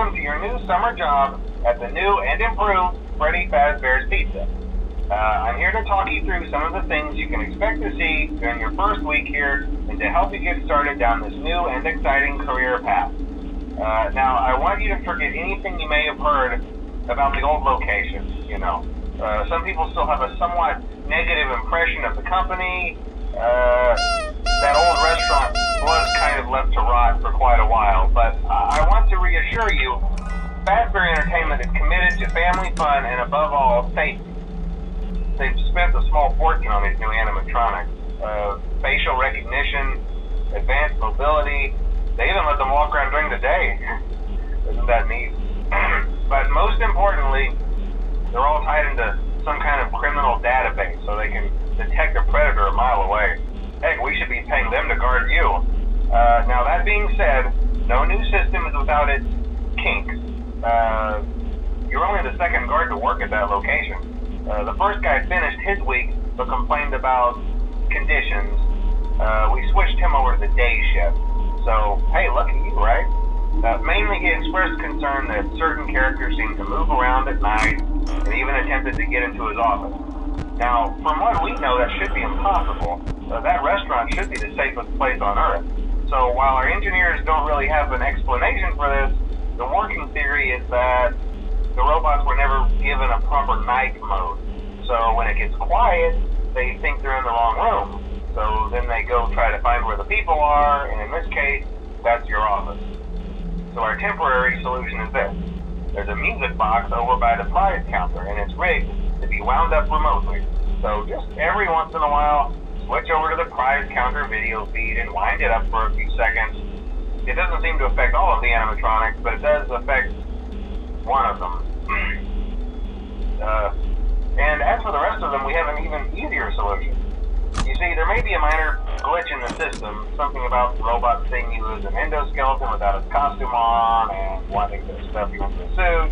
welcome to your new summer job at the new and improved Freddy Fazbear's Pizza. I'm here to talk you through some of the things you can expect to see during your first week here and to help you get started down this new and exciting career path. Now, I want you to forget anything you may have heard about the old location. Some people still have a somewhat negative impression of the company. That old restaurant was kind of left to rot for quite a while, but I want to reassure you, Fazbear Entertainment is committed to family fun and above all, safety. They've spent a small fortune on these new animatronics. Facial recognition, advanced mobility, they even let them walk around during the day. Isn't that neat? But most importantly, they're all tied into some kind of criminal database so they can detect a predator a mile away. Heck, we should be paying them to guard you. Now that being said, no new system is without its kinks. You're only the second guard to work at that location. The first guy finished his week but complained about conditions. We switched him over to the day shift. So, hey, lucky you, right? Mainly he expressed concern that certain characters seemed to move around at night and even attempted to get into his office. Now, from what we know, that should be impossible. That restaurant should be the safest place on Earth. So while our engineers don't really have an explanation for this, the working theory is that the robots were never given a proper night mode. So when it gets quiet, they think they're in the wrong room. So then they go try to find where the people are, and in this case, that's your office. So our temporary solution is this. There's a music box over by the prize counter, and it's rigged to be wound up remotely. So just every once in a while, switch over to the prize counter video feed and wind it up for a few seconds. It doesn't seem to affect all of the animatronics, but it does affect one of them. And as for the rest of them, we have an even easier solution. You see, there may be a minor glitch in the system, something about the robot seeing you as an endoskeleton without his costume on and wanting to stuff you into a suit.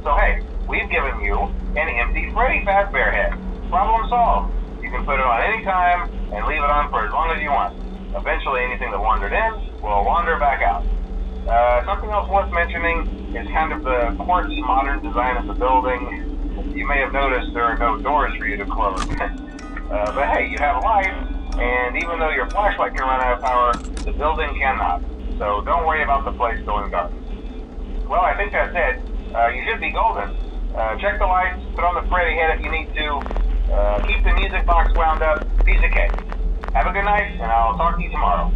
So hey, we've given you an empty Freddy Fazbear head. Problem solved. You can put it on any time and leave it on for as long as you want. Eventually anything that wandered in will wander back out. Something else worth mentioning is kind of the quirky modern design of the building. You may have noticed there are no doors for you to close. But hey, you have lights, and even though your flashlight can run out of power, the building cannot. So don't worry about the place going dark. Well, I think that's it. You should be golden. Check the lights, put on the Freddy head if you need to. Keep the music box wound up. Piece of cake. Have a good night, and I'll talk to you tomorrow.